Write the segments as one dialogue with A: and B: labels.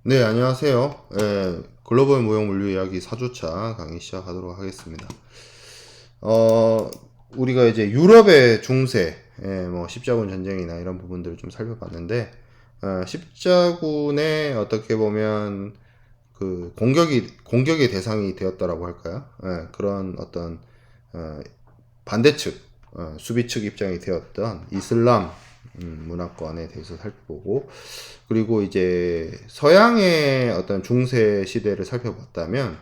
A: 네, 안녕하세요. 글로벌 무역 물류 이야기 4주차 강의 시작하도록 하겠습니다. 어, 우리가 이제 유럽의 중세, 뭐 십자군 전쟁이나 이런 부분들을 좀 살펴봤는데, 십자군의 어떻게 보면 그 공격의 대상이 되었다라고 할까요? 그런 어떤 어, 반대측, 수비 측 입장이 되었던 이슬람 문화권에 대해서 살펴보고, 그리고 이제 서양의 어떤 중세 시대를 살펴봤다면,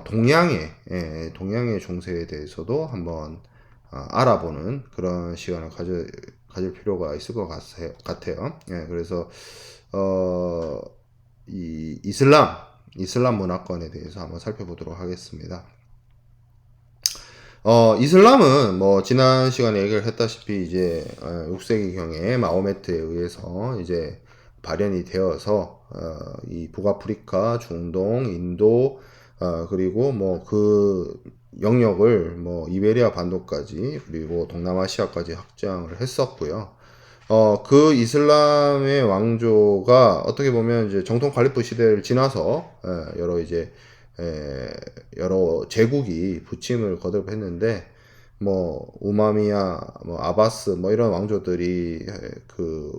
A: 동양의 중세에 대해서도 한번 알아보는 그런 시간을 가질 필요가 있을 것 같아요. 그래서 어, 이슬람 문화권에 대해서 한번 살펴보도록 하겠습니다. 이슬람은 뭐 지난 시간에 얘기를 했다시피 이제 6세기경에 마호메트에 의해서 이제 발현이 되어서 이 북아프리카, 중동, 인도 그리고 뭐 그 영역을 뭐 이베리아 반도까지 그리고 동남아시아까지 확장을 했었고요. 그 이슬람의 왕조가 어떻게 보면 이제 정통 칼리프 시대를 지나서 여러 제국이 부침을 거듭했는데 뭐 우마미야, 뭐 아바스 뭐 이런 왕조들이 그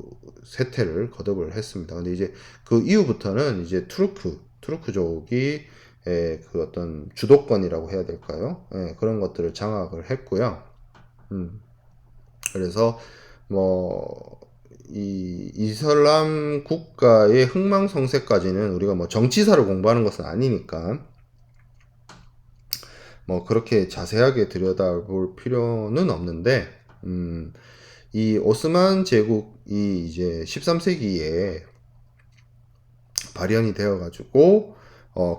A: 쇠퇴를 거듭을 했습니다. 근데 이제 그 이후부터는 이제 투르크족이 그 어떤 주도권이라고 해야 될까요? 그런 것들을 장악을 했고요. 그래서 뭐 이 이슬람 국가의 흥망성쇠까지는 우리가 뭐 정치사를 공부하는 것은 아니니까 뭐 그렇게 자세하게 들여다볼 필요는 없는데, 이 오스만 제국이 이제 13세기에 발현이 되어가지고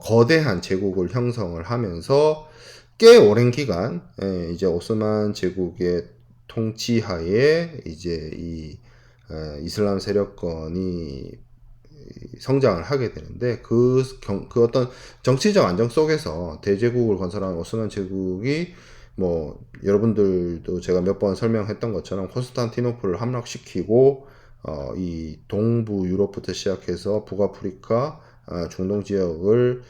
A: 거대한 제국을 형성을 하면서 꽤 오랜 기간 이제 오스만 제국의 통치하에 이제 이 이슬람 세력권이 성장을 하게 되는데 그 어떤 정치적 안정 속에서 대제국을 건설한 오스만 제국이 뭐 여러분들도 제가 몇 번 설명했던 것처럼 콘스탄티노플을 함락시키고 이 동부 유럽부터 시작해서 북아프리카, 중동 지역을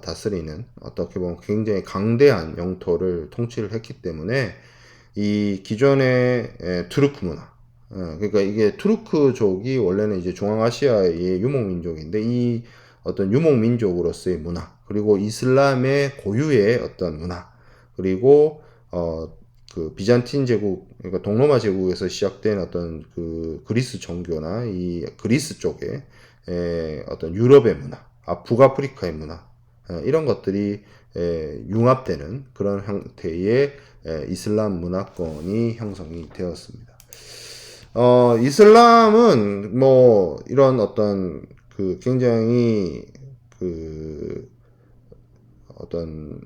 A: 다스리는 어떻게 보면 굉장히 강대한 영토를 통치를 했기 때문에 이 기존의 투르크 문화, 그러니까 이게 투르크족이 원래는 이제 중앙아시아의 유목민족인데 이 어떤 유목민족으로서의 문화, 그리고 이슬람의 고유의 어떤 문화, 그리고 그 비잔틴 제국, 그러니까 동로마 제국에서 시작된 어떤 그 그리스 종교나 이 그리스 쪽의 어떤 유럽의 문화, 북아프리카의 문화, 이런 것들이 융합되는 그런 형태의 이슬람 문화권이 형성이 되었습니다. 이슬람은 뭐 이런 어떤 그 굉장히 그 어떤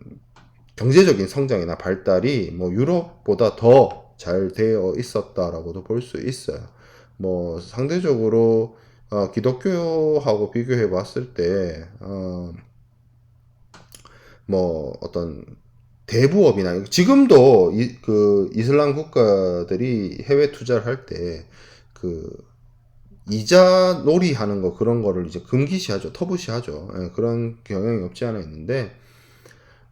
A: 경제적인 성장이나 발달이 뭐 유럽보다 더 잘 되어 있었다라고도 볼 수 있어요. 뭐 상대적으로 기독교하고 비교해 봤을 때 뭐 어떤 대부업이나 지금도 그 이슬람 국가들이 해외 투자를 할 때 그 이자 놀이하는 거 그런 거를 이제 금기시하죠, 터부시하죠. 그런 경향이 없지 않아 있는데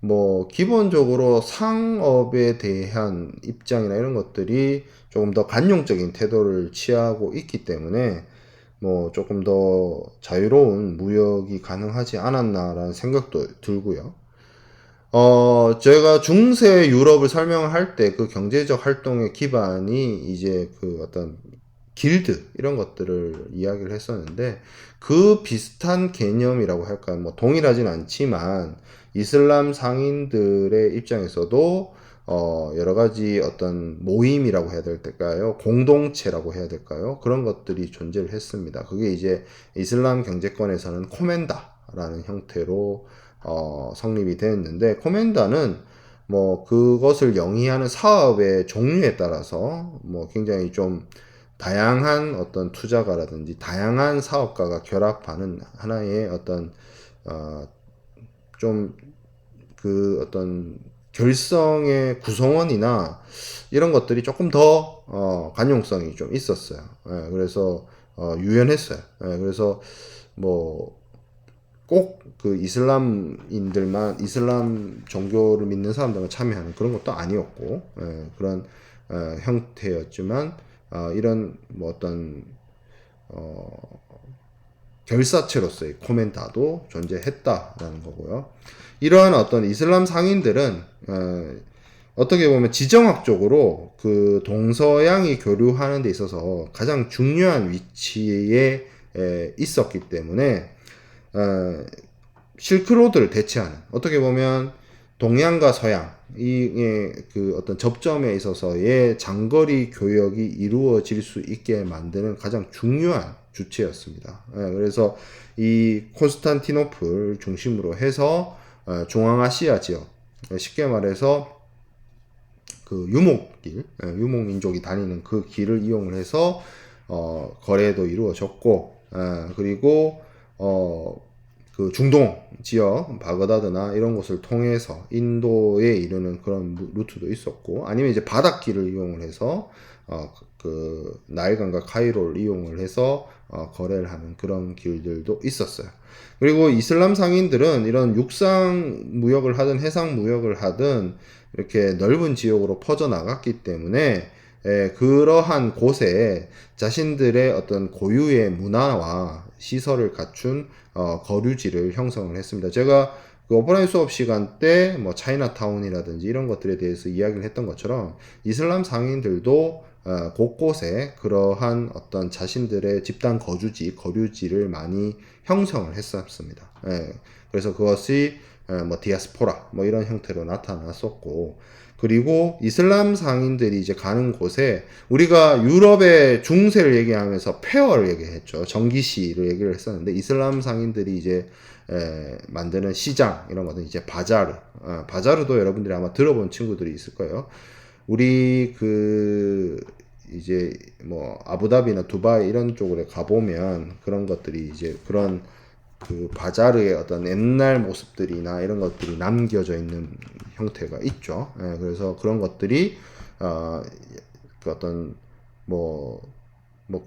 A: 뭐 기본적으로 상업에 대한 입장이나 이런 것들이 조금 더 관용적인 태도를 취하고 있기 때문에 뭐 조금 더 자유로운 무역이 가능하지 않았나라는 생각도 들고요. 제가 중세 유럽을 설명을 할 때 그 경제적 활동의 기반이 이제 그 어떤 길드 이런 것들을 이야기를 했었는데 그 비슷한 개념이라고 할까요? 뭐 동일하진 않지만 이슬람 상인들의 입장에서도 여러 가지 어떤 모임이라고 해야 될까요? 공동체라고 해야 될까요? 그런 것들이 존재를 했습니다. 그게 이제 이슬람 경제권에서는 코멘다라는 형태로 성립이 되었는데, 코멘다는 뭐 그것을 영위하는 사업의 종류에 따라서 뭐 굉장히 좀 다양한 어떤 투자가라든지 다양한 사업가가 결합하는 하나의 어떤 좀 그 어떤 결성의 구성원이나 이런 것들이 조금 더 관용성이 좀 있었어요. 그래서 유연했어요. 그래서 뭐 꼭 그 이슬람 종교를 믿는 사람들만 참여하는 그런 것도 아니었고, 그런 형태였지만, 이런 뭐 어떤 결사체로서의 코멘다도 존재했다라는 거고요. 이러한 어떤 이슬람 상인들은 어떻게 보면 지정학적으로 그 동서양이 교류하는 데 있어서 가장 중요한 위치에 있었기 때문에 실크로드를 대체하는, 어떻게 보면 동양과 서양 이의 그 어떤 접점에 있어서의 장거리 교역이 이루어질 수 있게 만드는 가장 중요한 주체였습니다. 그래서 이 콘스탄티노플 중심으로 해서 중앙아시아 지역, 쉽게 말해서 그 유목길, 유목민족이 다니는 그 길을 이용을 해서 거래도 이루어졌고, 그리고 그 중동 지역 바그다드나 이런 곳을 통해서 인도에 이르는 그런 루트도 있었고, 아니면 이제 바닷길을 이용을 해서 그 나일강과 카이로를 이용을 해서 거래를 하는 그런 길들도 있었어요. 그리고 이슬람 상인들은 이런 육상 무역을 하든 해상 무역을 하든 이렇게 넓은 지역으로 퍼져 나갔기 때문에 그러한 곳에 자신들의 어떤 고유의 문화와 시설을 갖춘 거류지를 형성을 했습니다. 제가 그 오프라인 수업 시간 때 뭐 차이나타운이라든지 이런 것들에 대해서 이야기를 했던 것처럼 이슬람 상인들도 곳곳에 그러한 어떤 자신들의 집단 거주지, 거류지를 많이 형성을 했었습니다. 그래서 그것이 뭐 디아스포라 뭐 이런 형태로 나타났었고, 그리고 이슬람 상인들이 이제 가는 곳에 우리가 유럽의 중세를 얘기하면서 폐허를 얘기했죠. 정기시를 얘기를 했었는데, 이슬람 상인들이 이제 만드는 시장 이런 것은 이제 바자르, 바자르도 여러분들이 아마 들어본 친구들이 있을 거예요. 우리 그 이제 뭐 아부다비나 두바이 이런 쪽으로 가보면 그런 것들이 이제 그런 그 바자르의 어떤 옛날 모습들이나 이런 것들이 남겨져 있는 형태가 있죠. 그래서 그런 것들이 그 어떤 뭐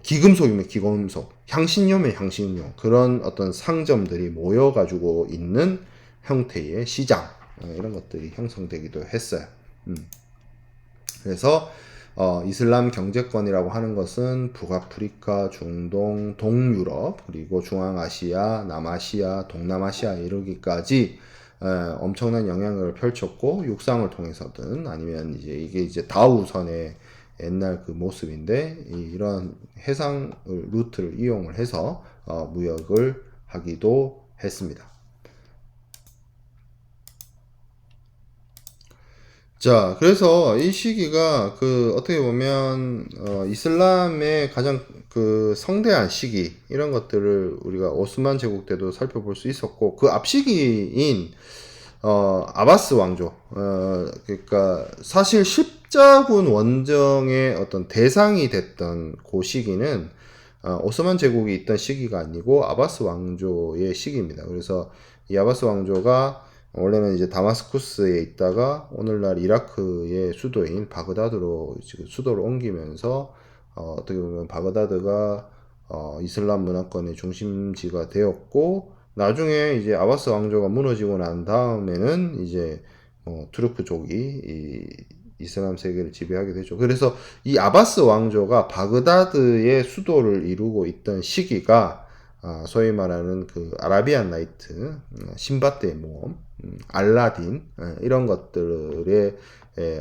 A: 기금속이면 기금속, 향신료면 향신료, 그런 어떤 상점들이 모여가지고 있는 형태의 시장, 이런 것들이 형성되기도 했어요. 그래서 이슬람 경제권이라고 하는 것은 북아프리카, 중동, 동유럽, 그리고 중앙아시아, 남아시아, 동남아시아 이르기까지 엄청난 영향을 펼쳤고, 육상을 통해서든 아니면 이제 이게 이제 다우선의 옛날 그 모습인데, 이런 해상 루트를 이용을 해서 무역을 하기도 했습니다. 자, 그래서 이 시기가 그 어떻게 보면 이슬람의 가장 그 성대한 시기, 이런 것들을 우리가 오스만 제국 때도 살펴볼 수 있었고, 그 앞 시기인 아바스 왕조, 그러니까 사실 십자군 원정의 어떤 대상이 됐던 그 시기는 오스만 제국이 있던 시기가 아니고 아바스 왕조의 시기입니다. 그래서 이 아바스 왕조가 원래는 이제 다마스쿠스에 있다가 오늘날 이라크의 수도인 바그다드로 지금 수도를 옮기면서 어떻게 보면 바그다드가 이슬람 문화권의 중심지가 되었고, 나중에 이제 아바스 왕조가 무너지고 난 다음에는 이제 투르크족이 이 이슬람 세계를 지배하게 되죠. 그래서 이 아바스 왕조가 바그다드의 수도를 이루고 있던 시기가 소위 말하는 그 아라비안 나이트, 신바드의 모험, 알라딘, 이런 것들의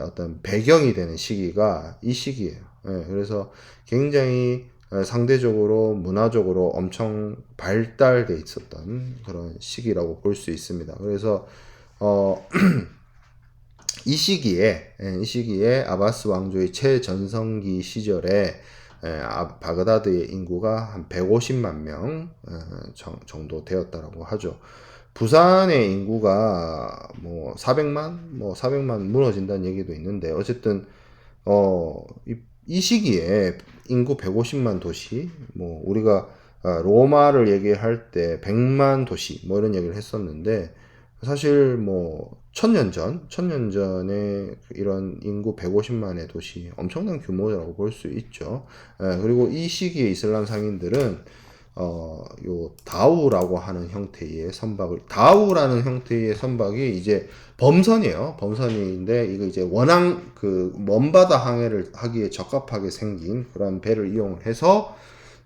A: 어떤 배경이 되는 시기가 이 시기예요. 그래서 굉장히 상대적으로 문화적으로 엄청 발달돼 있었던 그런 시기라고 볼 수 있습니다. 그래서 이 시기에 아바스 왕조의 최전성기 시절에 바그다드의 인구가 한 150만 명 정도 되었다라고 하죠. 부산의 인구가 뭐 400만 무너진다는 얘기도 있는데, 어쨌든 이 시기에 인구 150만 도시, 뭐 우리가 로마를 얘기할 때 100만 도시 뭐 이런 얘기를 했었는데, 사실 뭐 천년 전에 이런 인구 150만의 도시 엄청난 규모라고 볼 수 있죠. 그리고 이 시기에 이슬람 상인들은 요 다우라고 하는 형태의 선박을, 다우라는 형태의 선박이 이제 범선이에요. 범선인데 이거 이제 원항 그 먼바다 항해를 하기에 적합하게 생긴 그런 배를 이용을 해서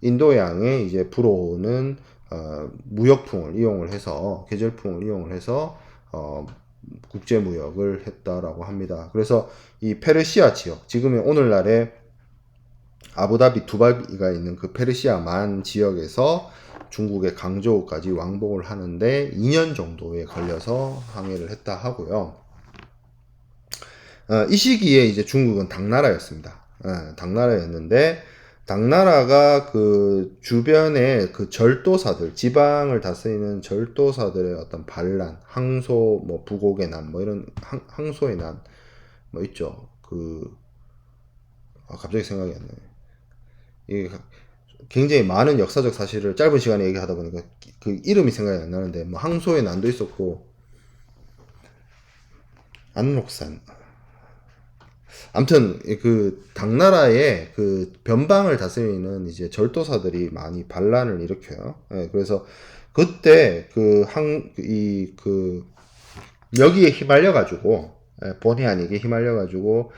A: 인도양에 이제 불어오는 무역풍을 이용을 해서, 계절풍을 이용을 해서 국제 무역을 했다라고 합니다. 그래서 이 페르시아 지역, 지금의 오늘날의 아부다비 두바이가 있는 그 페르시아만 지역에서 중국의 강저우까지 왕복을 하는데 2년 정도에 걸려서 항해를 했다 하고요. 이 시기에 이제 중국은 당나라였습니다. 당나라였는데, 당나라가 그 주변의 그 절도사들, 지방을 다스리는 절도사들의 어떤 반란, 항소, 뭐 부곡의 난, 뭐 이런 항소의 난, 뭐 있죠. 갑자기 생각이 안 나네. 이게 굉장히 많은 역사적 사실을 짧은 시간에 얘기하다 보니까 그 이름이 생각이 안 나는데, 뭐 항소의 난도 있었고, 안록산. 아무튼 그 당나라의 그 변방을 다스리는 이제 절도사들이 많이 반란을 일으켜요. 그래서 그때 여기에 휘말려 가지고, 본의 아니게 휘말려 가지고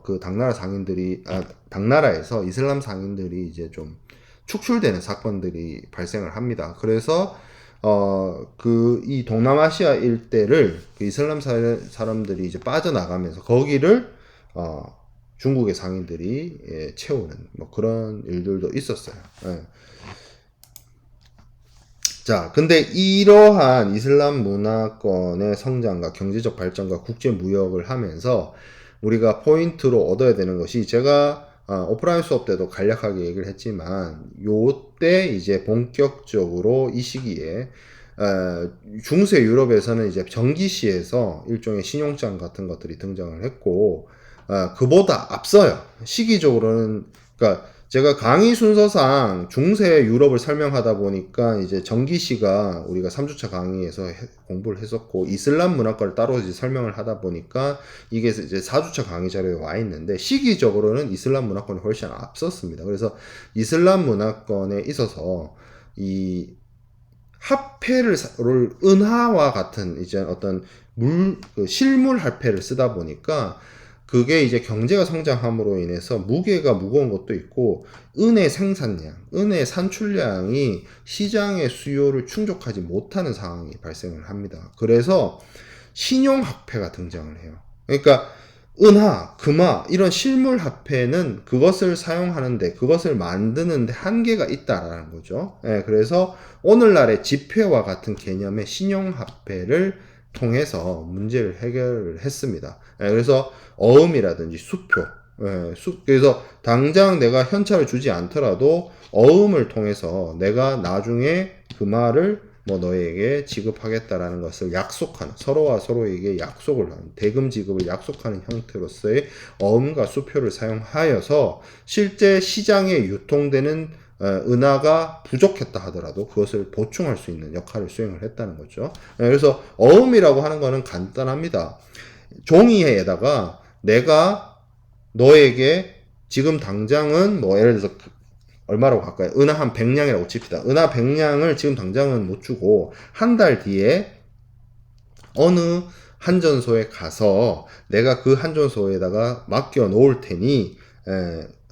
A: 그 당나라 상인들이, 당나라에서 이슬람 상인들이 이제 좀 축출되는 사건들이 발생을 합니다. 그래서 이 동남아시아 일대를 그 이슬람 사람들이 이제 빠져나가면서 거기를 중국의 상인들이 채우는 뭐 그런 일들도 있었어요. 자, 근데 이러한 이슬람 문화권의 성장과 경제적 발전과 국제 무역을 하면서 우리가 포인트로 얻어야 되는 것이, 제가 오프라인 수업 때도 간략하게 얘기를 했지만, 요때 이제 본격적으로 이 시기에 중세 유럽에서는 이제 전기시에서 일종의 신용장 같은 것들이 등장을 했고, 그보다 앞서요. 시기적으로는, 그러니까 제가 강의 순서상 중세 유럽을 설명하다 보니까 이제 전기시가 우리가 3주차 강의에서 공부를 했었고, 이슬람 문화권을 따로 이제 설명을 하다 보니까 이게 이제 4주차 강의 자료에 와 있는데, 시기적으로는 이슬람 문화권이 훨씬 앞섰습니다. 그래서 이슬람 문화권에 있어서 이 화폐를 은하와 같은 이제 어떤 실물 화폐를 쓰다 보니까 그게 이제 경제가 성장함으로 인해서 무게가 무거운 것도 있고, 은의 생산량, 은의 산출량이 시장의 수요를 충족하지 못하는 상황이 발생을 합니다. 그래서 신용화폐가 등장을 해요. 그러니까 은하, 금화 이런 실물 화폐는 그것을 사용하는데, 그것을 만드는데 한계가 있다라는 거죠. 그래서 오늘날의 지폐와 같은 개념의 신용화폐를 통해서 문제를 해결했습니다. 그래서 어음이라든지 수표, 그래서 당장 내가 현찰을 주지 않더라도 어음을 통해서 내가 나중에 그 말을 뭐 너에게 지급하겠다라는 것을 약속하는, 서로와 서로에게 약속을 하는, 대금 지급을 약속하는 형태로서의 어음과 수표를 사용하여서 실제 시장에 유통되는 은하가 부족했다 하더라도 그것을 보충할 수 있는 역할을 수행을 했다는 거죠. 그래서 어음이라고 하는 거는 간단합니다. 종이에다가 내가 너에게 지금 당장은 뭐 예를 들어서 얼마라고 할까요? 은하 한 100냥이라고 칩시다. 은하 100냥을 지금 당장은 못 주고 한 달 뒤에 어느 한전소에 가서 내가 그 한전소에다가 맡겨 놓을 테니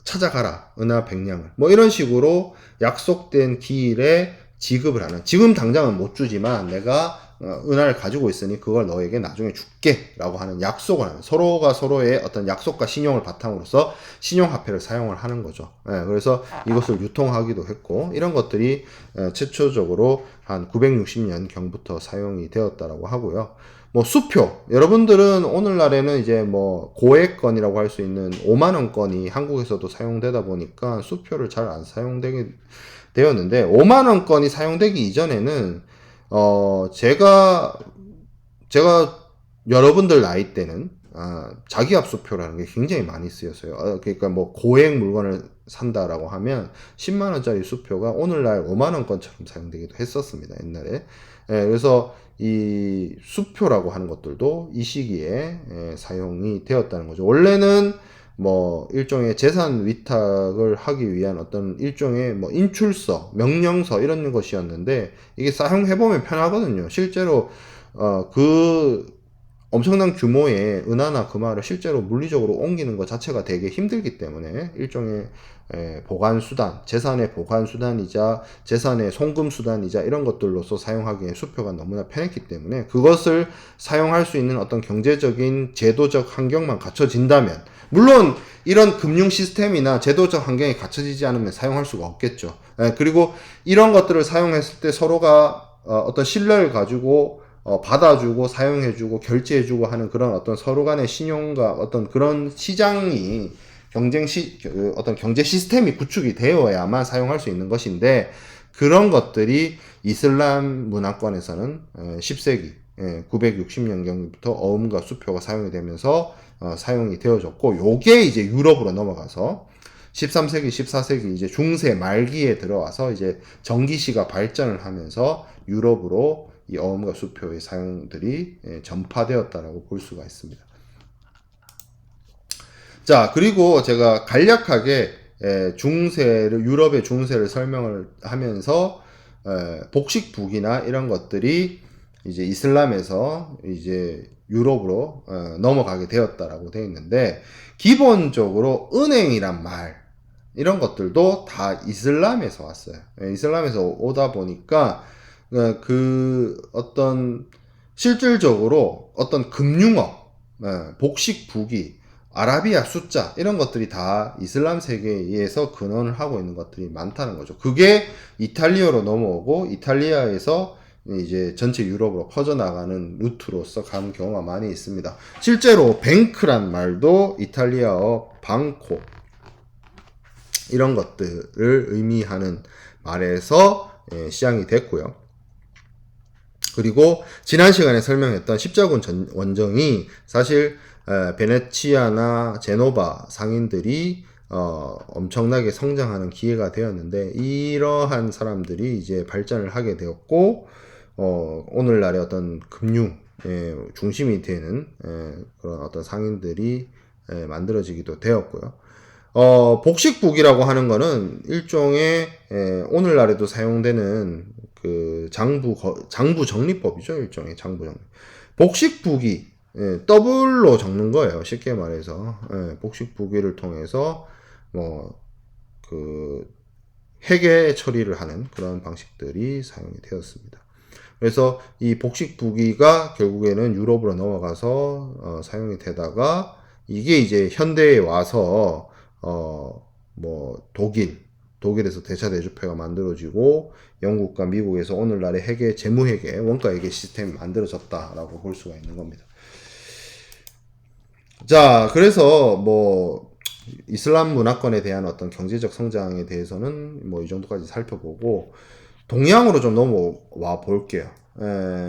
A: 찾아가라. 은하 100냥을. 뭐 이런 식으로 약속된 기일에 지급을 하는, 지금 당장은 못 주지만 내가 은하를 가지고 있으니 그걸 너에게 나중에 줄게 라고 하는 약속을 하는, 서로가 서로의 어떤 약속과 신용을 바탕으로서 신용화폐를 사용을 하는 거죠. 그래서 이것을 유통하기도 했고, 이런 것들이 최초적으로 한 960년 경부터 사용이 되었다라고 하고요. 뭐 수표, 여러분들은 오늘날에는 이제 뭐 고액건이라고 할 수 있는 5만원건이 한국에서도 사용되다 보니까 수표를 잘 안 사용되게 되었는데, 5만원건이 사용되기 이전에는 제가 여러분들 나이 때는 자기압수표라는 게 굉장히 많이 쓰였어요. 그러니까 뭐 고액 물건을 산다라고 하면 10만원짜리 수표가 오늘날 5만원권처럼 사용되기도 했었습니다, 옛날에. 그래서 이 수표라고 하는 것들도 이 시기에 사용이 되었다는 거죠. 원래는 뭐 일종의 재산 위탁을 하기 위한 어떤 일종의 뭐 인출서, 명령서 이런 것이었는데 이게 사용해보면 편하거든요. 실제로 그 엄청난 규모의 은하나 금화를 실제로 물리적으로 옮기는 것 자체가 되게 힘들기 때문에 일종의 보관 수단, 재산의 보관 수단이자 재산의 송금 수단이자 이런 것들로서 사용하기에 수표가 너무나 편했기 때문에 그것을 사용할 수 있는 어떤 경제적인 제도적 환경만 갖춰진다면, 물론 이런 금융 시스템이나 제도적 환경이 갖춰지지 않으면 사용할 수가 없겠죠. 그리고 이런 것들을 사용했을 때 서로가 어떤 신뢰를 가지고 받아주고 사용해주고 결제해주고 하는 그런 어떤 서로 간의 신용과 어떤 그런 시장이 어떤 경제 시스템이 구축이 되어야만 사용할 수 있는 것인데, 그런 것들이 이슬람 문화권에서는 10세기 960년경부터 어음과 수표가 사용이 되면서 사용이 되어졌고, 요게 이제 유럽으로 넘어가서 13세기, 14세기 이제 중세 말기에 들어와서 이제 전기시가 발전을 하면서 유럽으로 이 어음과 수표의 사용들이 전파되었다라고 볼 수가 있습니다. 자, 그리고 제가 간략하게 유럽의 중세를 설명을 하면서 복식북이나 이런 것들이 이제 이슬람에서 이제 유럽으로 넘어가게 되었다라고 되어 있는데, 기본적으로 은행이란 말 이런 것들도 다 이슬람에서 왔어요. 이슬람에서 오다 보니까 그 어떤 실질적으로 어떤 금융업, 복식북이, 아라비아 숫자 이런 것들이 다 이슬람 세계에서 근원을 하고 있는 것들이 많다는 거죠. 그게 이탈리아로 넘어오고 이탈리아에서 이제 전체 유럽으로 퍼져나가는 루트로서 가는 경우가 많이 있습니다. 실제로 뱅크란 말도 이탈리아어 방코 이런 것들을 의미하는 말에서 시작이 됐고요. 그리고 지난 시간에 설명했던 십자군 원정이 사실 베네치아나 제노바 상인들이 엄청나게 성장하는 기회가 되었는데, 이러한 사람들이 이제 발전을 하게 되었고 오늘날의 어떤 금융 중심이 되는 그런 어떤 상인들이 만들어지기도 되었고요. 복식북이라고 하는 거는 일종의 오늘날에도 사용되는 그 장부 정리법이죠. 일종의 장부 정리. 복식북이 더블로 적는 거예요. 쉽게 말해서 복식북이를 통해서 뭐 그 회계 처리를 하는 그런 방식들이 사용이 되었습니다. 그래서 이 복식북이가 결국에는 유럽으로 넘어가서 사용이 되다가, 이게 이제 현대에 와서 뭐 독일에서 대차대조표가 만들어지고 영국과 미국에서 오늘날의 재무회계, 원가회계 시스템이 만들어졌다라고 볼 수가 있는 겁니다. 자, 그래서 뭐 이슬람 문화권에 대한 어떤 경제적 성장에 대해서는 뭐 이 정도까지 살펴보고, 동양으로 좀 넘어와 볼게요.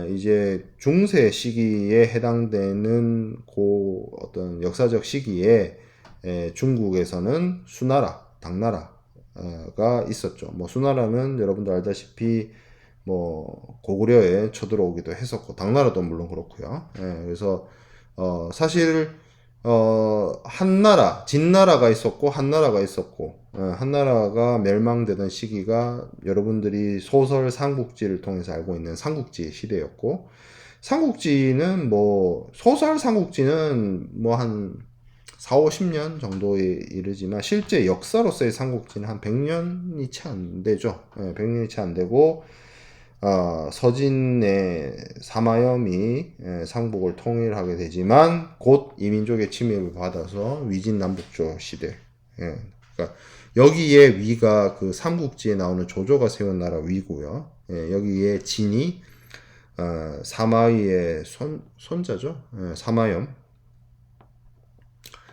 A: 이제 중세 시기에 해당되는 어떤 역사적 시기에 중국에서는 수나라, 당나라가 있었죠. 뭐 수나라는 여러분들 알다시피 뭐 고구려에 쳐들어오기도 했었고, 당나라도 물론 그렇고요. 그래서 사실 한나라, 진나라가 있었고 한나라가 있었고, 한나라가 멸망되던 시기가 여러분들이 소설 삼국지를 통해서 알고 있는 삼국지 시대였고, 삼국지는 뭐 소설 삼국지는 뭐 한 4, 50년 정도에 이르지만 실제 역사로서의 삼국지는 한 100년이 채 안 되죠. 100년이 채 안 되고, 서진의 사마염이 삼국을 통일하게 되지만 곧 이민족의 침입을 받아서 위진남북조 시대, 그러니까 여기에 위가 그 삼국지에 나오는 조조가 세운 나라 위고요. 여기에 진이 사마위의 손자죠.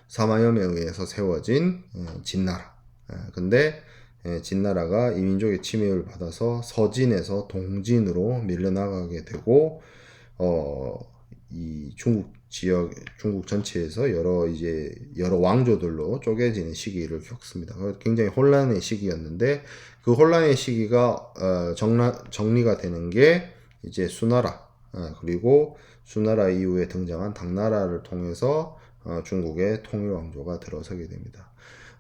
A: 사마염에 의해서 세워진 진나라. 근데 진나라가 이민족의 침입을 받아서 서진에서 동진으로 밀려나가게 되고, 이 중국 전체에서 여러 왕조들로 쪼개지는 시기를 겪습니다. 굉장히 혼란의 시기였는데, 그 혼란의 시기가 정리가 되는 게 이제 수나라, 그리고 수나라 이후에 등장한 당나라를 통해서 중국의 통일왕조가 들어서게 됩니다.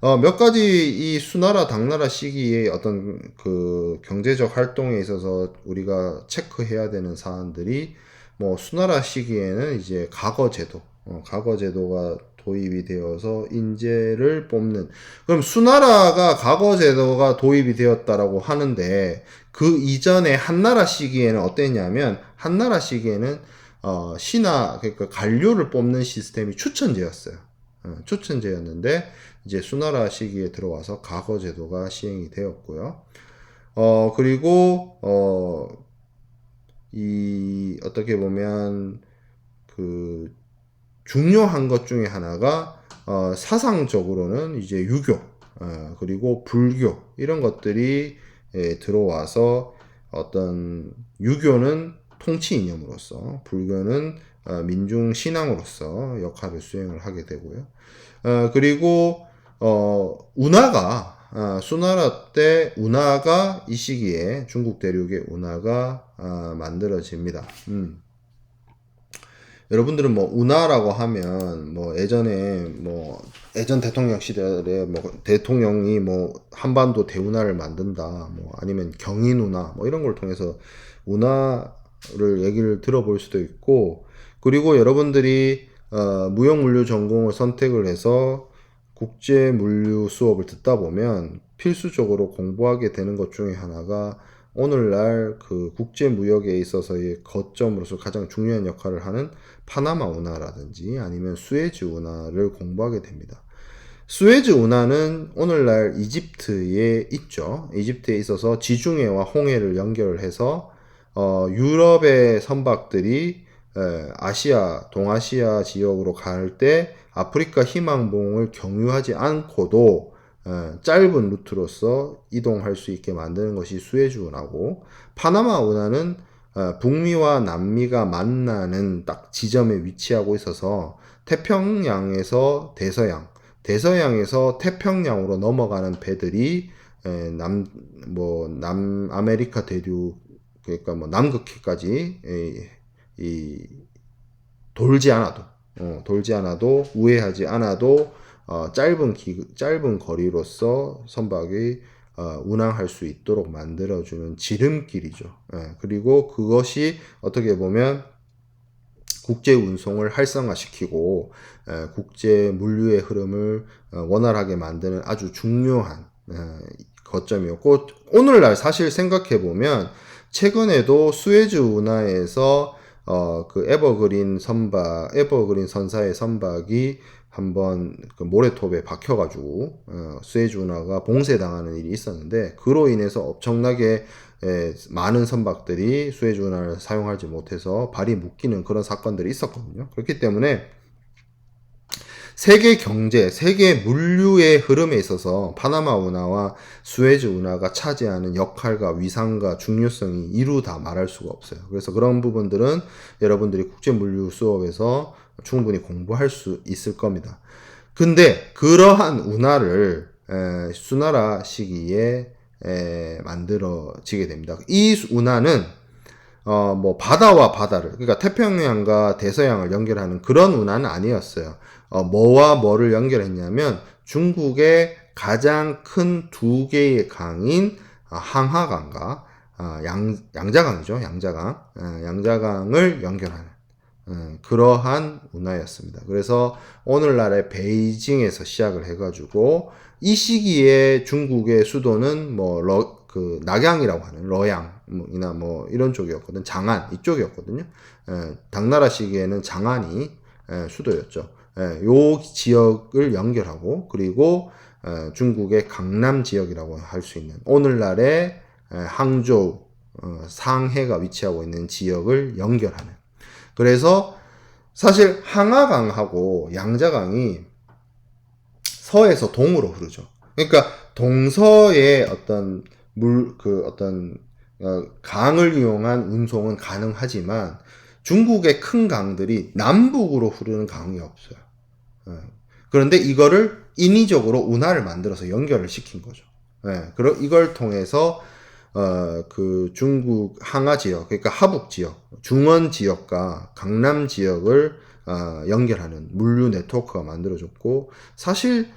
A: 몇 가지 이 수나라 당나라 시기의 어떤 그 경제적 활동에 있어서 우리가 체크해야 되는 사안들이 뭐 수나라 시기에는 이제 과거제도가 도입이 되어서 인재를 뽑는. 그럼 수나라가 과거제도가 도입이 되었다라고 하는데 그 이전에 한나라 시기에는 어땠냐면 한나라 시기에는 신하 그러니까 관료를 뽑는 시스템이 추천제였어요. 추천제였는데 이제 수나라 시기에 들어와서 과거제도가 시행이 되었고요. 그리고 이 어떻게 보면 그 중요한 것 중에 하나가 사상적으로는 이제 유교 그리고 불교 이런 것들이 들어와서 어떤 유교는 통치 이념으로서 불교는 민중 신앙으로서 역할을 수행을 하게 되고요. 그리고 운하가 수나라 때 운하가 이 시기에 중국 대륙의 운하가 만들어집니다. 여러분들은 뭐 운하라고 하면 뭐 예전에 뭐 예전 대통령 시절에 뭐 대통령이 뭐 한반도 대운하를 만든다 뭐 아니면 경인운하 뭐 이런 걸 통해서 운하를 얘기를 들어볼 수도 있고 그리고 여러분들이 무역물류 전공을 선택을 해서 국제물류 수업을 듣다 보면 필수적으로 공부하게 되는 것 중에 하나가 오늘날 그 국제무역에 있어서의 거점으로서 가장 중요한 역할을 하는 파나마 운하라든지 아니면 수에즈 운하를 공부하게 됩니다. 수에즈 운하는 오늘날 이집트에 있죠. 이집트에 있어서 지중해와 홍해를 연결해서 유럽의 선박들이 아시아, 동아시아 지역으로 갈 때 아프리카 희망봉을 경유하지 않고도 짧은 루트로서 이동할 수 있게 만드는 것이 수에즈 운하고 파나마 운하는 북미와 남미가 만나는 딱 지점에 위치하고 있어서 태평양에서 대서양에서 태평양으로 넘어가는 배들이 남아메리카 대륙 그러니까 뭐 남극해까지 돌지 않아도 우회하지 않아도 짧은 거리로서 선박이 운항할 수 있도록 만들어주는 지름길이죠. 그리고 그것이 어떻게 보면 국제 운송을 활성화시키고 국제 물류의 흐름을 원활하게 만드는 아주 중요한 거점이었고 오늘날 사실 생각해 보면 최근에도 수에즈 운하에서 그 에버그린 선사의 선박이 한번 그 모래톱에 박혀가지고 수에즈 운하가 봉쇄당하는 일이 있었는데 그로 인해서 엄청나게 많은 선박들이 수에즈 운하를 사용하지 못해서 발이 묶이는 그런 사건들이 있었거든요. 그렇기 때문에 세계 경제, 세계 물류의 흐름에 있어서 파나마 운하와 수에즈 운하가 차지하는 역할과 위상과 중요성이 이루다 말할 수가 없어요. 그래서 그런 부분들은 여러분들이 국제 물류 수업에서 충분히 공부할 수 있을 겁니다. 근데 그러한 운하를 수나라 시기에 만들어지게 됩니다. 이 운하는 뭐 바다와 바다를 그러니까 태평양과 대서양을 연결하는 그런 운하는 아니었어요. 뭐와 뭐를 연결했냐면 중국의 가장 큰 두 개의 강인 항하강과 양자강이죠. 양자강을 연결하는 그러한 운하였습니다. 그래서 오늘날의 베이징에서 시작을 해가지고 이 시기에 중국의 수도는 뭐 낙양이라고 하는 러양이나 뭐 이런 쪽이었거든. 장안 이쪽이었거든요. 당나라 시기에는 장안이 수도였죠. 요 지역을 연결하고 그리고 중국의 강남 지역이라고 할 수 있는 오늘날의 항저우 상해가 위치하고 있는 지역을 연결하는 그래서 사실 항하강하고 양자강이 서에서 동으로 흐르죠. 그러니까 동서의 어떤 강을 이용한 운송은 가능하지만 중국의 큰 강들이 남북으로 흐르는 강이 없어요. 그런데 이거를 인위적으로 운하를 만들어서 연결을 시킨 거죠. 이걸 통해서 그 중국 항하 지역, 그러니까 하북 지역, 중원 지역과 강남 지역을 연결하는 물류 네트워크가 만들어졌고, 사실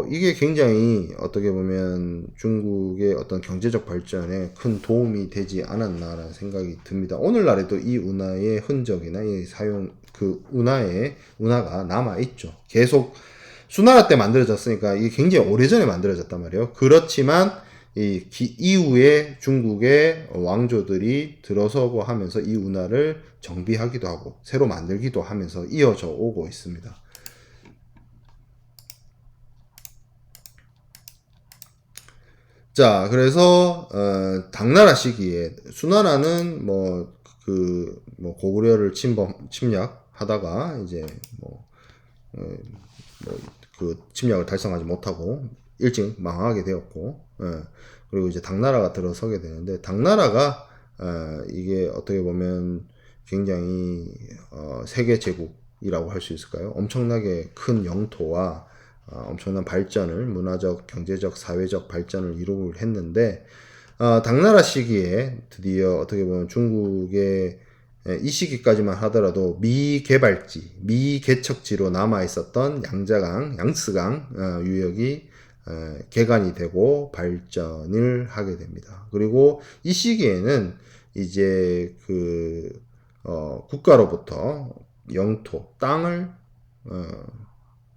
A: 이게 굉장히 어떻게 보면 중국의 어떤 경제적 발전에 큰 도움이 되지 않았나라는 생각이 듭니다. 오늘날에도 이 운하의 흔적이나 이 운하가 남아있죠. 계속 수나라 때 만들어졌으니까 이게 굉장히 오래전에 만들어졌단 말이에요. 그렇지만 이후에 중국의 왕조들이 들어서고 하면서 이 운하를 정비하기도 하고 새로 만들기도 하면서 이어져 오고 있습니다. 자, 그래서 당나라 시기에 수나라는 고구려를 침략하다가 이제 그 침략을 달성하지 못하고 일찍 망하게 되었고, 그리고 이제 당나라가 들어서게 되는데, 당나라가 이게 어떻게 보면 굉장히 세계 제국이라고 할 수 있을까요? 엄청나게 큰 영토와 엄청난 발전을, 문화적, 경제적, 사회적 발전을 이루고 했는데, 당나라 시기에 드디어 어떻게 보면 중국의 이 시기까지만 하더라도 미개발지, 미개척지로 남아있었던 양스강 유역이 개간이 되고 발전을 하게 됩니다. 그리고 이 시기에는 이제 국가로부터 영토, 땅을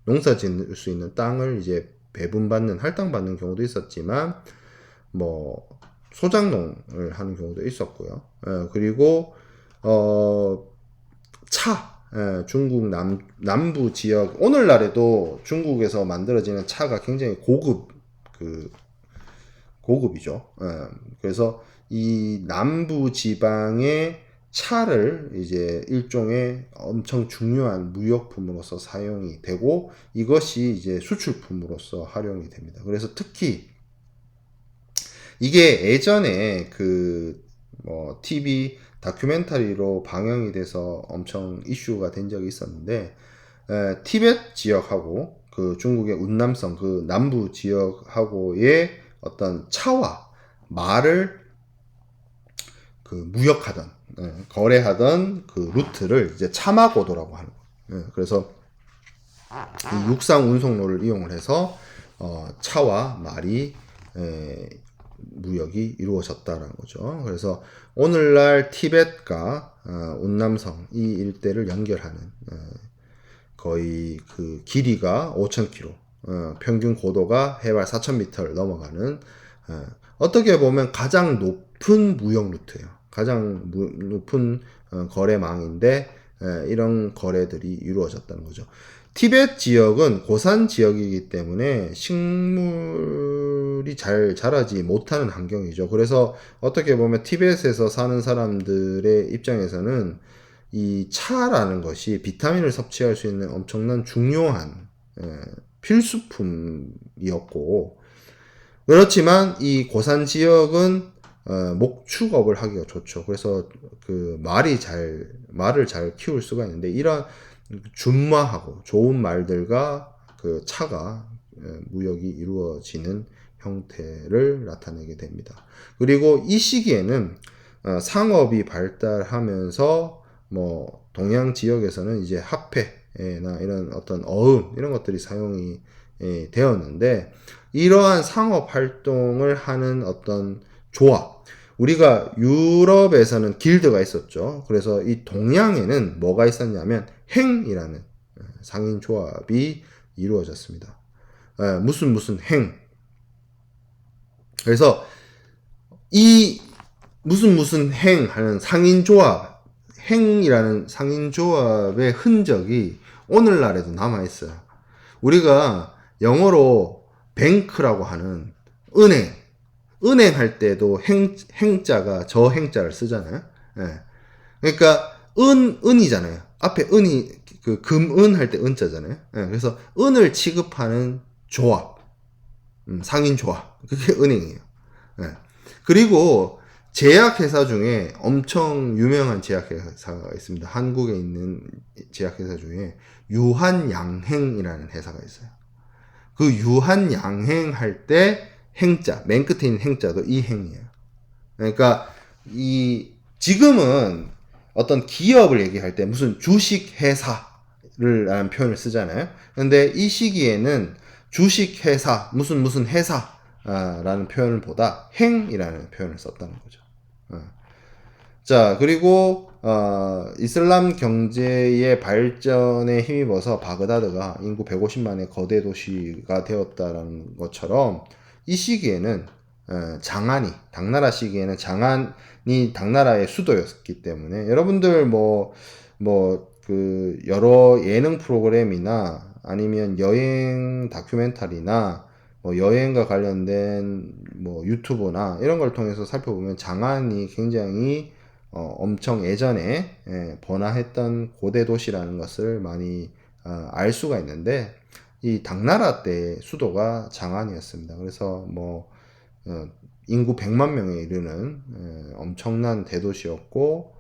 A: 농사 지을 수 있는 땅을 이제 배분받는, 할당받는 경우도 있었지만, 소작농을 하는 경우도 있었고요. 그리고, 중국 남부 지역, 오늘날에도 중국에서 만들어지는 차가 굉장히 고급이죠. 그래서 이 남부 지방의 차를 이제 일종의 엄청 중요한 무역품으로서 사용이 되고, 이것이 이제 수출품으로서 활용이 됩니다. 그래서 특히 이게 예전에 TV 다큐멘터리로 방영이 돼서 엄청 이슈가 된 적이 있었는데, 티베트 지역하고 중국의 운남성 남부 지역하고의 어떤 차와 말을 무역하던, 거래하던 루트를 이제 차마고도라고 하는 거예요. 그래서 이 육상 운송로를 이용을 해서 차와 말이 무역이 이루어졌다라는 거죠. 그래서 오늘날 티벳과 운남성 이 일대를 연결하는 거의 길이가 5,000km, 평균 고도가 해발 4,000m를 넘어가는 어떻게 보면 가장 높은 무역 루트예요. 가장 높은 거래망인데 이런 거래들이 이루어졌다는 거죠. 티벳 지역은 고산 지역이기 때문에 식물이 잘 자라지 못하는 환경이죠. 그래서 어떻게 보면 티벳에서 사는 사람들의 입장에서는 이 차라는 것이 비타민을 섭취할 수 있는 엄청난 중요한 필수품이었고, 그렇지만 이 고산 지역은 목축업을 하기가 좋죠. 그래서 말을 잘 키울 수가 있는데, 이런 준마하고 좋은 말들과 차가 무역이 이루어지는 형태를 나타내게 됩니다. 그리고 이 시기에는 상업이 발달하면서 동양 지역에서는 이제 화폐나 이런 어떤 어음 이런 것들이 사용이 되었는데, 이러한 상업 활동을 하는 어떤 조합, 우리가 유럽에서는 길드가 있었죠. 그래서 이 동양에는 뭐가 있었냐면 행이라는 상인 조합이 이루어졌습니다. 무슨 행. 그래서 이 무슨 행 하는 상인 조합, 행이라는 상인 조합의 흔적이 오늘날에도 남아 있어요. 우리가 영어로 뱅크라고 하는 은행 할 때도 행자가 저 행자를 쓰잖아요. 그러니까 은이잖아요. 앞에 은이 금은 할 때 은자잖아요. 그래서 은을 취급하는 조합, 상인 조합, 그게 은행이에요. 그리고 제약회사 중에 엄청 유명한 제약회사가 있습니다. 한국에 있는 제약회사 중에 유한양행이라는 회사가 있어요. 그 유한양행 할 때 행자, 맨 끝에 있는 행자도 이 행이에요. 그러니까 지금은 어떤 기업을 얘기할 때 무슨 주식회사를 라는 표현을 쓰잖아요. 근데 이 시기에는 주식회사, 무슨 회사 라는 표현을 보다 행이라는 표현을 썼다는 거죠. 자, 그리고 이슬람 경제의 발전에 힘입어서 바그다드가 인구 150만의 거대 도시가 되었다는 것처럼 이 시기에는 장안이, 당나라 시기에는 장안이 당나라의 수도였기 때문에 여러분들 그 여러 예능 프로그램이나 아니면 여행 다큐멘터리나 뭐 여행과 관련된 뭐 유튜브나 이런 걸 통해서 살펴보면 장안이 굉장히 엄청 예전에 번화했던 고대 도시라는 것을 많이 알 수가 있는데 이 당나라 때 수도가 장안이었습니다. 그래서 인구 100만 명에 이르는 엄청난 대도시였고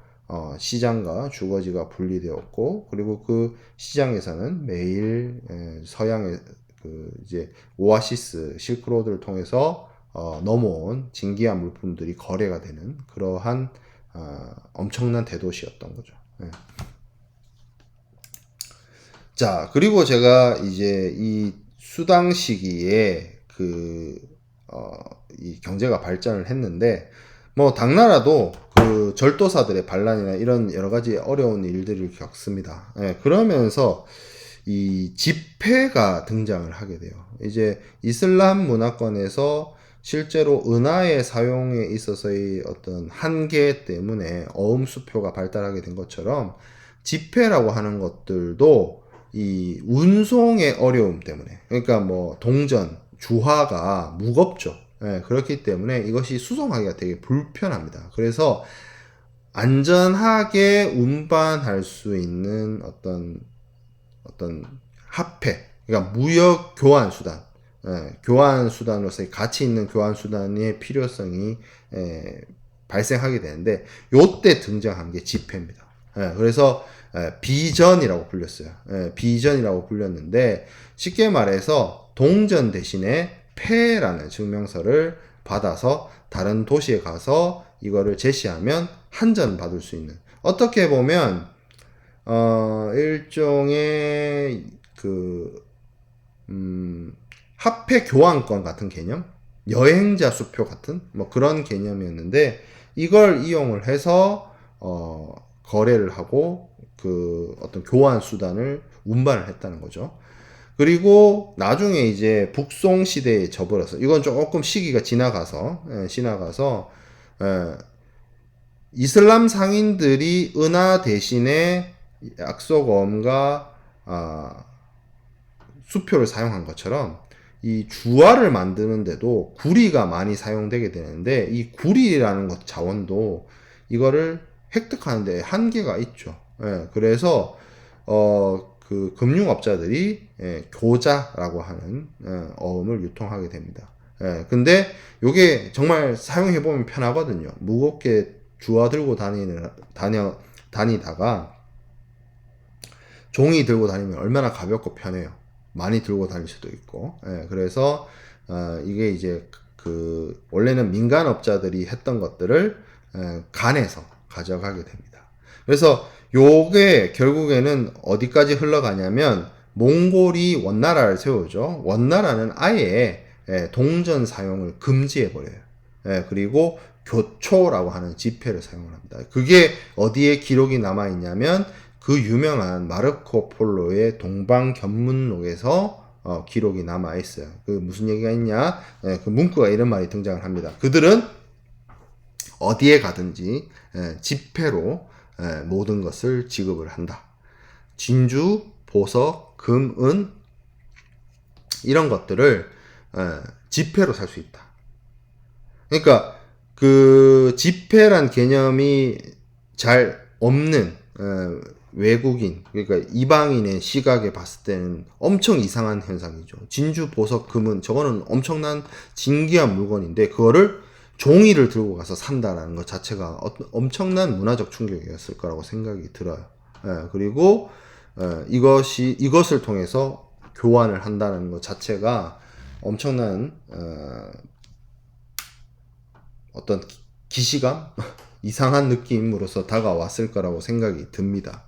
A: 시장과 주거지가 분리되었고 그리고 그 시장에서는 매일 서양의 그 이제 오아시스 실크로드를 통해서 넘어온 진귀한 물품들이 거래가 되는 그러한 엄청난 대도시였던 거죠. 네. 자, 그리고 제가 이제 이 수당 시기에 이 경제가 발전을 했는데, 당나라도 그 절도사들의 반란이나 이런 여러 가지 어려운 일들을 겪습니다. 예, 그러면서 이 지폐가 등장을 하게 돼요. 이제 이슬람 문화권에서 실제로 은하의 사용에 있어서의 어떤 한계 때문에 어음수표가 발달하게 된 것처럼 지폐라고 하는 것들도 이 운송의 어려움 때문에, 그러니까 동전, 주화가 무겁죠. 예, 그렇기 때문에 이것이 수송하기가 되게 불편합니다. 그래서 안전하게 운반할 수 있는 어떤 화폐, 그러니까 무역 교환 수단, 교환 수단으로서의 가치 있는 교환 수단의 필요성이 발생하게 되는데 요때 등장한 게 지폐입니다. 그래서 비전이라고 불렸어요. 비전이라고 불렸는데 쉽게 말해서 동전 대신에 패라는 증명서를 받아서 다른 도시에 가서 이거를 제시하면 한전 받을 수 있는, 어떻게 보면 일종의 화폐 교환권 같은 개념, 여행자 수표 같은 그런 개념이었는데 이걸 이용을 해서 거래를 하고 어떤 교환 수단을 운반을 했다는 거죠. 그리고 나중에 이제 북송 시대에 접어들어서, 이건 조금 시기가 지나가서 이슬람 상인들이 은하 대신에 약속어음과 수표를 사용한 것처럼 이 주화를 만드는데도 구리가 많이 사용되게 되는데 이 구리라는 것 자원도 이거를 획득하는데 한계가 있죠. 그래서 그 금융업자들이 교자라고 하는 어음을 유통하게 됩니다. 근데 요게 정말 사용해보면 편하거든요. 무겁게 주화 들고 다니다가 종이 들고 다니면 얼마나 가볍고 편해요. 많이 들고 다닐 수도 있고. 그래서 이게 이제 원래는 민간업자들이 했던 것들을 간에서 가져가게 됩니다. 그래서 요게 결국에는 어디까지 흘러가냐면 몽골이 원나라를 세우죠. 원나라는 아예 동전 사용을 금지해버려요. 그리고 교초라고 하는 지폐를 사용을 합니다. 그게 어디에 기록이 남아있냐면 그 유명한 마르코 폴로의 동방견문록에서 기록이 남아있어요. 그 무슨 얘기가 있냐? 그 문구가 이런 말이 등장을 합니다. 그들은 어디에 가든지 지폐로 모든 것을 지급을 한다. 진주, 보석, 금, 은 이런 것들을 지폐로 살 수 있다. 그러니까 그 지폐란 개념이 잘 없는 외국인, 그러니까 이방인의 시각에 봤을 때는 엄청 이상한 현상이죠. 진주, 보석, 금은 저거는 엄청난 진귀한 물건인데 그거를 종이를 들고 가서 산다라는 것 자체가 엄청난 문화적 충격이었을 거라고 생각이 들어요. 그리고 이것을 통해서 교환을 한다는 것 자체가 엄청난 어떤 기시감 이상한 느낌으로서 다가왔을 거라고 생각이 듭니다.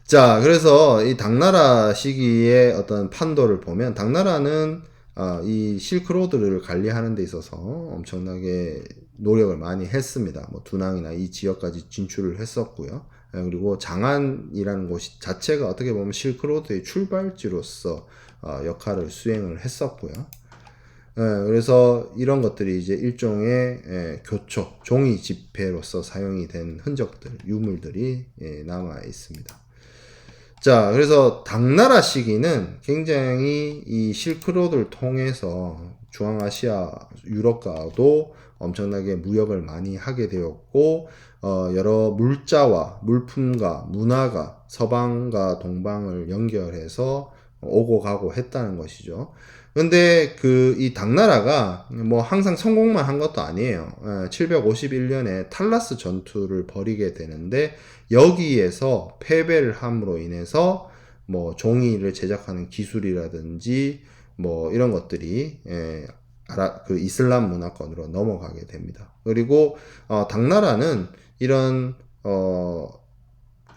A: 자, 그래서 이 당나라 시기의 어떤 판도를 보면 당나라는 이 실크로드를 관리하는 데 있어서 엄청나게 노력을 많이 했습니다. 뭐 두낭이나 이 지역까지 진출을 했었고요. 그리고 장안이라는 곳 자체가 어떻게 보면 실크로드의 출발지로서 역할을 수행을 했었고요. 그래서 이런 것들이 이제 일종의 교초, 종이 지폐로서 사용이 된 흔적들, 유물들이 남아 있습니다. 자, 그래서 당나라 시기는 굉장히 이 실크로드를 통해서 중앙아시아, 유럽과도 엄청나게 무역을 많이 하게 되었고, 여러 물자와 물품과 문화가 서방과 동방을 연결해서 오고 가고 했다는 것이죠. 근데 이 당나라가 뭐 항상 성공만 한 것도 아니에요. 751년에 탈라스 전투를 벌이게 되는데 여기에서 패배를 함으로 인해서 뭐 종이를 제작하는 기술이라든지 뭐 이런 것들이 그 이슬람 문화권으로 넘어가게 됩니다. 그리고 당나라는 이런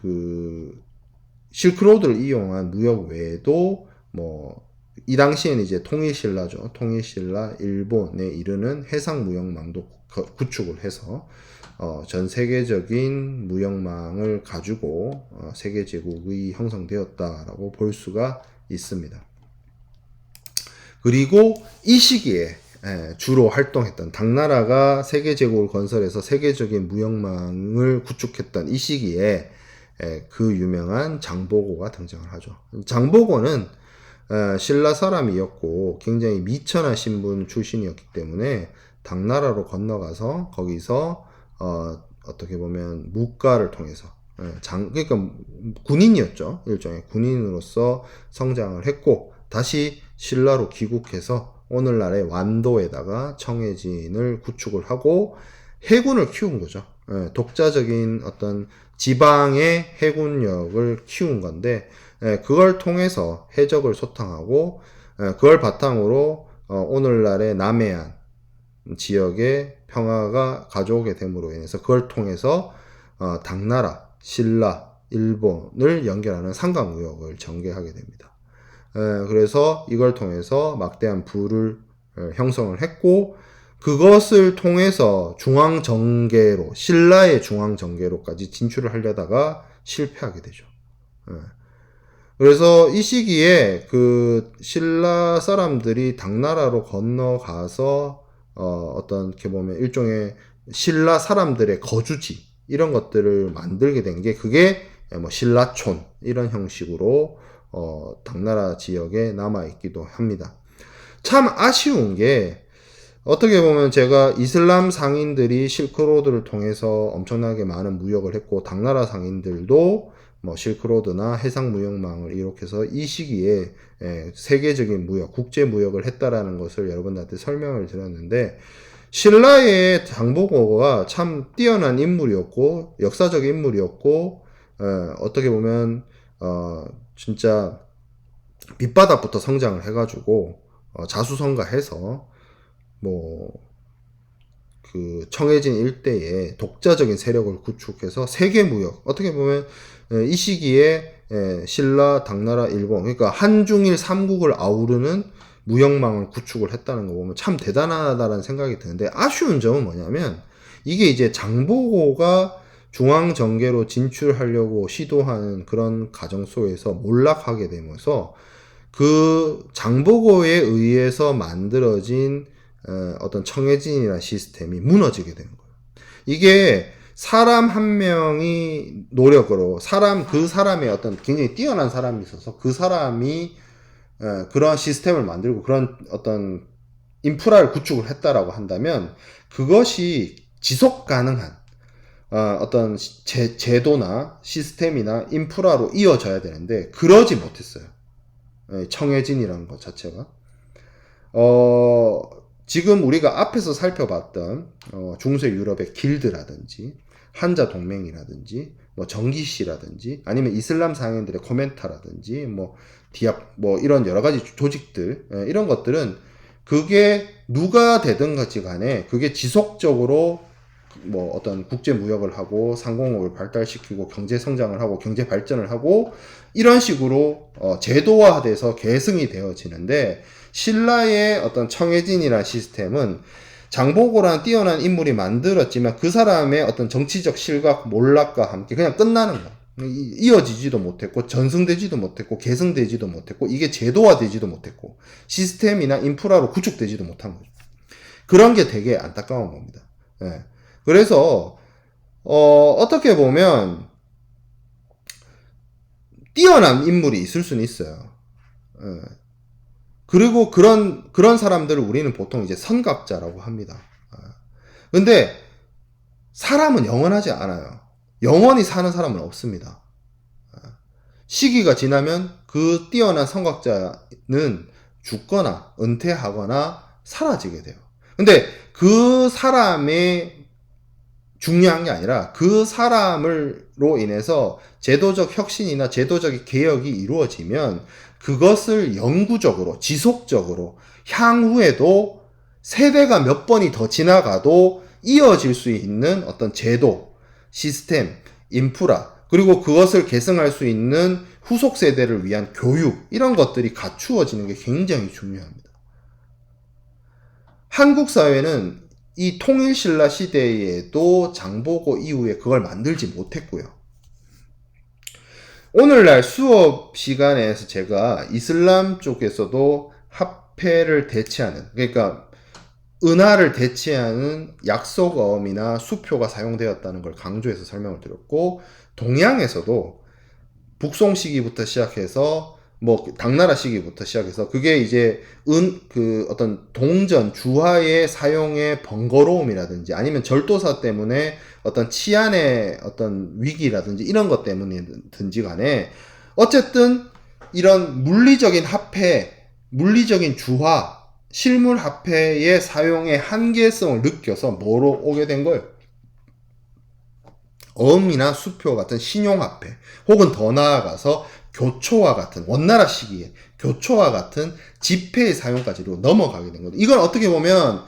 A: 그 실크로드를 이용한 무역 외에도 뭐 이 당시에는 이제 통일신라죠. 통일신라 일본에 이르는 해상 무역망도 구축을 해서 전 세계적인 무역망을 가지고 세계 제국이 형성되었다라고 볼 수가 있습니다. 그리고 이 시기에 주로 활동했던 당나라가 세계 제국을 건설해서 세계적인 무역망을 구축했던 이 시기에 그 유명한 장보고가 등장을 하죠. 장보고는 신라 사람이었고 굉장히 미천한 신분 출신이었기 때문에 당나라로 건너가서 거기서 어떻게 보면 묵가를 통해서 그러니까 군인이었죠. 일종의 군인으로서 성장을 했고 다시 신라로 귀국해서 오늘날의 완도에다가 청해진을 구축을 하고 해군을 키운 거죠. 독자적인 어떤 지방의 해군력을 키운 건데 그걸 통해서 해적을 소탕하고 그걸 바탕으로 오늘날의 남해안 지역의 평화가 가져오게 됨으로 인해서 그걸 통해서 당나라, 신라, 일본을 연결하는 상강무역을 전개하게 됩니다. 그래서 이걸 통해서 막대한 부를 형성을 했고 그것을 통해서 중앙정계로 신라의 중앙정계로까지 진출을 하려다가 실패하게 되죠. 그래서 이 시기에 그 신라 사람들이 당나라로 건너가서 어떻게 보면 일종의 신라 사람들의 거주지 이런 것들을 만들게 된 게 그게 뭐 신라촌 이런 형식으로 당나라 지역에 남아있기도 합니다. 참 아쉬운 게 어떻게 보면 제가 이슬람 상인들이 실크로드를 통해서 엄청나게 많은 무역을 했고 당나라 상인들도 뭐 실크로드나 해상무역망을 이룩해서 이 시기에 세계적인 무역, 국제무역을 했다라는 것을 여러분들한테 설명을 드렸는데 신라의 장보고가 참 뛰어난 인물이었고 역사적 인물이었고 어떻게 보면 진짜 밑바닥부터 성장을 해가지고 자수성가해서 뭐 그 청해진 일대에 독자적인 세력을 구축해서 세계 무역 어떻게 보면 이 시기에 신라, 당나라, 일본 그러니까 한중일 삼국을 아우르는 무역망을 구축을 했다는 거 보면 참 대단하다는 생각이 드는데 아쉬운 점은 뭐냐면 이게 이제 장보고가 중앙정계로 진출하려고 시도하는 그런 과정 속에서 몰락하게 되면서 그 장보고에 의해서 만들어진 어떤 청해진이라는 시스템이 무너지게 되는 거예요. 이게 사람 한 명이 노력으로 그 사람의 어떤 굉장히 뛰어난 사람이 있어서 그 사람이 그런 시스템을 만들고 그런 어떤 인프라를 구축을 했다라고 한다면 그것이 지속 가능한 어떤 제도나 시스템이나 인프라로 이어져야 되는데 그러지 못했어요. 청해진이라는 것 자체가 지금 우리가 앞에서 살펴봤던 중세 유럽의 길드라든지 한자 동맹이라든지 뭐 정기시라든지 아니면 이슬람 상인들의 코멘타라든지 뭐 디압 뭐 이런 여러 가지 조직들 이런 것들은 그게 누가 되든 같이 간에 그게 지속적으로 뭐 어떤 국제 무역을 하고 상공업을 발달시키고 경제 성장을 하고 경제 발전을 하고 이런 식으로 제도화돼서 계승이 되어지는데, 신라의 어떤 청해진이라는 시스템은 장보고라는 뛰어난 인물이 만들었지만 그 사람의 어떤 정치적 실각, 몰락과 함께 그냥 끝나는 거야. 이어지지도 못했고 전승되지도 못했고 계승되지도 못했고 이게 제도화되지도 못했고 시스템이나 인프라로 구축되지도 못한 거죠. 그런 게 되게 안타까운 겁니다. 예. 그래서 어떻게 보면 뛰어난 인물이 있을 수는 있어요. 예. 그리고 그런 사람들을 우리는 보통 이제 선각자라고 합니다. 근데 사람은 영원하지 않아요. 영원히 사는 사람은 없습니다. 시기가 지나면 그 뛰어난 선각자는 죽거나 은퇴하거나 사라지게 돼요. 근데 그 사람의 중요한 게 아니라 그 사람으로 인해서 제도적 혁신이나 제도적 개혁이 이루어지면 그것을 영구적으로 지속적으로 향후에도 세대가 몇 번이 더 지나가도 이어질 수 있는 어떤 제도, 시스템, 인프라, 그리고 그것을 계승할 수 있는 후속 세대를 위한 교육, 이런 것들이 갖추어지는 게 굉장히 중요합니다. 한국 사회는 이 통일신라 시대에도 장보고 이후에 그걸 만들지 못했고요. 오늘날 수업 시간에서 제가 이슬람 쪽에서도 화폐를 대체하는, 그러니까 은화를 대체하는 약속어음이나 수표가 사용되었다는 걸 강조해서 설명을 드렸고, 동양에서도 북송 시기부터 시작해서 뭐 당나라 시기부터 시작해서 그게 이제 그 어떤 동전 주화의 사용의 번거로움이라든지 아니면 절도사 때문에 어떤 치안의 어떤 위기라든지 이런 것 때문이든지 간에 어쨌든 이런 물리적인 화폐, 물리적인 주화, 실물 화폐의 사용의 한계성을 느껴서 뭐로 오게 된 거예요? 어음이나 수표 같은 신용화폐, 혹은 더 나아가서 교초와 같은, 원나라 시기에 교초와 같은 지폐의 사용까지로 넘어가게 된 거죠. 이건 어떻게 보면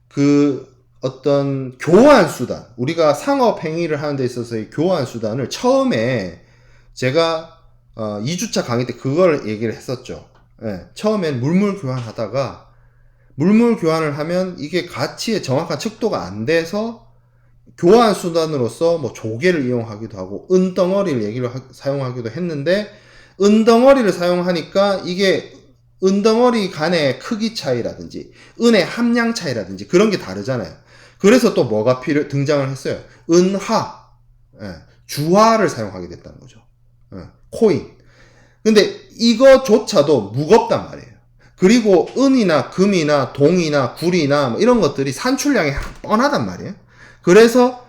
A: 그 어떤 교환 수단, 우리가 상업 행위를 하는 데 있어서의 교환 수단을 처음에 제가 2주차 강의 때 그걸 얘기를 했었죠. 예, 처음엔 물물 교환하다가 물물 교환을 하면 이게 가치의 정확한 측도가 안 돼서 교환 수단으로서 뭐 조개를 이용하기도 하고 은덩어리를 사용하기도 했는데, 은덩어리를 사용하니까 이게 은덩어리 간의 크기 차이라든지 은의 함량 차이라든지 그런 게 다르잖아요. 그래서 또 뭐가 등장을 했어요? 은화, 주화를 사용하게 됐다는 거죠. 코인. 근데 이거조차도 무겁단 말이에요. 그리고 은이나 금이나 동이나 구리나 뭐 이런 것들이 산출량이 뻔하단 말이에요. 그래서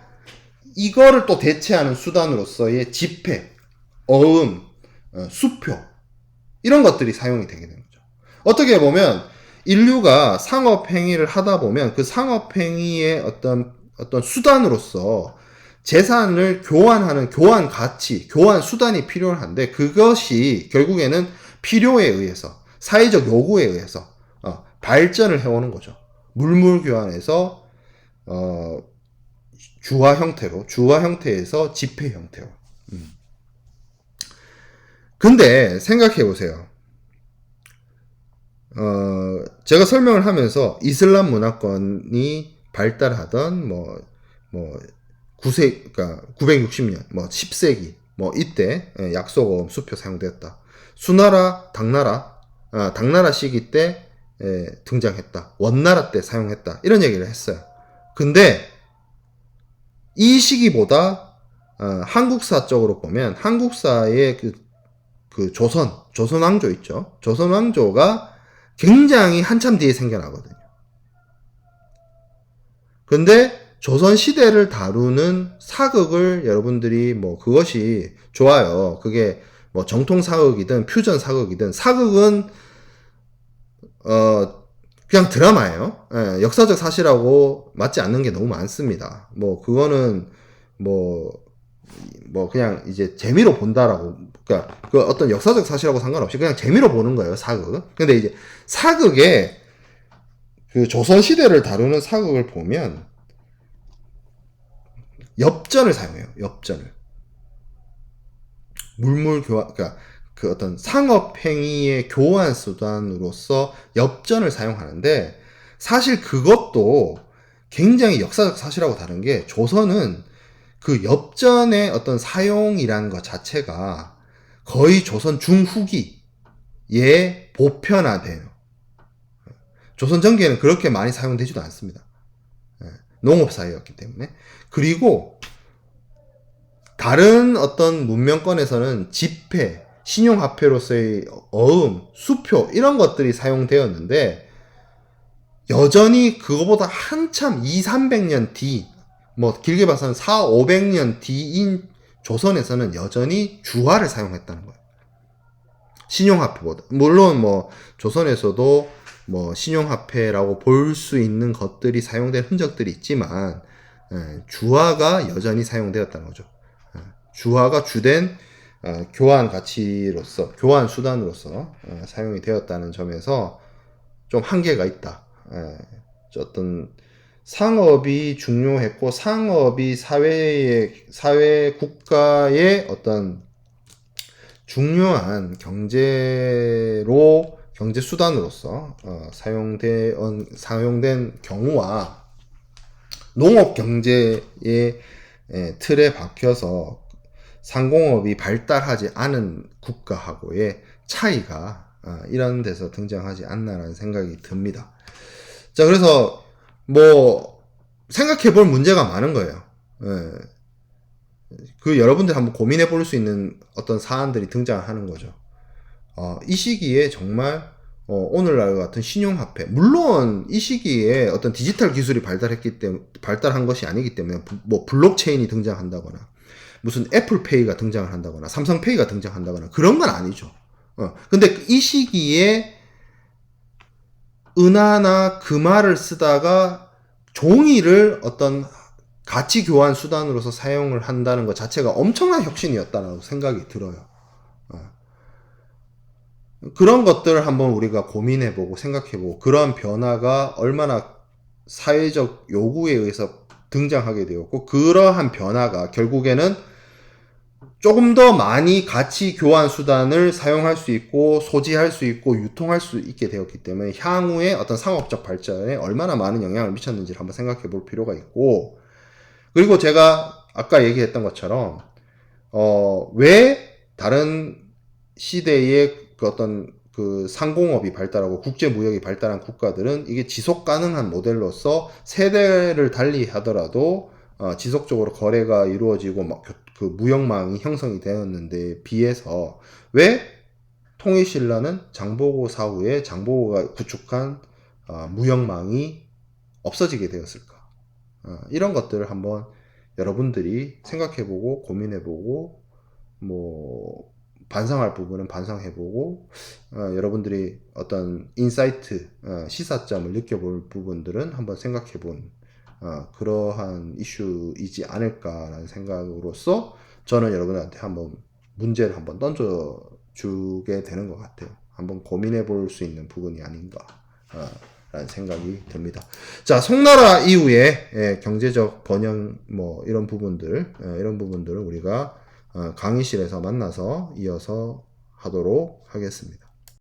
A: 이거를 또 대체하는 수단으로서의 지폐, 어음, 수표, 이런 것들이 사용이 되게 되는 거죠. 어떻게 보면 인류가 상업행위를 하다 보면 그 상업행위의 어떤 수단으로서 재산을 교환하는 교환 가치, 교환 수단이 필요한데, 그것이 결국에는 필요에 의해서, 사회적 요구에 의해서 발전을 해오는 거죠. 물물 교환에서 주화 형태에서 지폐 형태로. 근데 생각해 보세요. 제가 설명을 하면서 이슬람 문화권이 발달하던 그러니까 960년, 10세기, 이때 약속어음 수표 사용되었다. 수나라, 당나라 시기 때 등장했다. 원나라 때 사용했다. 이런 얘기를 했어요. 근데 이 시기보다 한국사 쪽으로 보면 한국사의 그 조선 왕조 있죠. 조선 왕조가 굉장히 한참 뒤에 생겨나거든요. 근데 조선 시대를 다루는 사극을 여러분들이 그것이 좋아요. 그게 정통 사극이든 퓨전 사극이든, 사극은 그냥 드라마예요. 역사적 사실하고 맞지 않는 게 너무 많습니다. 그거는 그냥 이제 재미로 본다라고, 그러니까 그 어떤 역사적 사실하고 상관없이 그냥 재미로 보는 거예요, 사극. 근데 이제 사극에 그 조선 시대를 다루는 사극을 보면 엽전을 사용해요. 엽전을. 물물 교환, 그러니까 그 어떤 상업 행위의 교환 수단으로서 엽전을 사용하는데, 사실 그것도 굉장히 역사적 사실하고 다른 게, 조선은 그 엽전의 어떤 사용이라는 것 자체가 거의 조선 중후기에 보편화돼요. 조선 전기에는 그렇게 많이 사용되지도 않습니다. 농업 사회였기 때문에. 그리고 다른 어떤 문명권에서는 지폐, 신용화폐로서의 어음, 수표 이런 것들이 사용되었는데, 여전히 그거보다 한참 2, 300년 뒤, 뭐 길게 봐서는 4, 500년 뒤인 조선에서는 여전히 주화를 사용했다는 거예요. 신용화폐보다. 물론 뭐 조선에서도 뭐 신용화폐라고 볼 수 있는 것들이 사용된 흔적들이 있지만, 주화가 여전히 사용되었다는 거죠. 주화가 주된 교환 가치로서, 교환 수단으로서 사용이 되었다는 점에서 좀 한계가 있다. 어떤 상업이 중요했고, 상업이 사회 국가의 어떤 중요한 경제 수단으로서 사용된 경우와 농업 경제의 틀에 박혀서 상공업이 발달하지 않은 국가하고의 차이가 이런 데서 등장하지 않나라는 생각이 듭니다. 자, 그래서 뭐 생각해 볼 문제가 많은 거예요. 그 여러분들 한번 고민해 볼 수 있는 어떤 사안들이 등장하는 거죠. 이 시기에 정말 오늘날 같은 신용화폐, 물론 이 시기에 어떤 디지털 기술이 발달한 것이 아니기 때문에 뭐 블록체인이 등장한다거나 무슨 애플페이가 등장을 한다거나 삼성페이가 등장한다거나 그런 건 아니죠. 근데 이 시기에 은하나 금화를 쓰다가 종이를 어떤 가치 교환 수단으로서 사용을 한다는 것 자체가 엄청난 혁신이었다고 생각이 들어요. 그런 것들을 한번 우리가 고민해보고 생각해보고, 그런 변화가 얼마나 사회적 요구에 의해서 등장하게 되었고, 그러한 변화가 결국에는 조금 더 많이 가치 교환 수단을 사용할 수 있고 소지할 수 있고 유통할 수 있게 되었기 때문에 향후에 어떤 상업적 발전에 얼마나 많은 영향을 미쳤는지를 한번 생각해 볼 필요가 있고, 그리고 제가 아까 얘기했던 것처럼 왜 다른 시대의 그 어떤 그 상공업이 발달하고 국제 무역이 발달한 국가들은 이게 지속 가능한 모델로서 세대를 달리 하더라도 지속적으로 거래가 이루어지고 막 그 무역망이 형성이 되었는데 비해서 왜 통일신라는 장보고 사후에 장보고가 구축한 무역망이 없어지게 되었을까? 이런 것들을 한번 여러분들이 생각해보고 고민해보고 뭐 반성할 부분은 반성해보고 여러분들이 어떤 인사이트, 시사점을 느껴볼 부분들은 한번 생각해본 그러한 이슈이지 않을까라는 생각으로서 저는 여러분한테 한번 문제를 한번 던져주게 되는 것 같아요. 한번 고민해볼 수 있는 부분이 아닌가 라는 생각이 듭니다. 자, 송나라 이후에 경제적 번영 뭐 이런 부분들을 우리가 강의실에서 만나서 이어서 하도록 하겠습니다.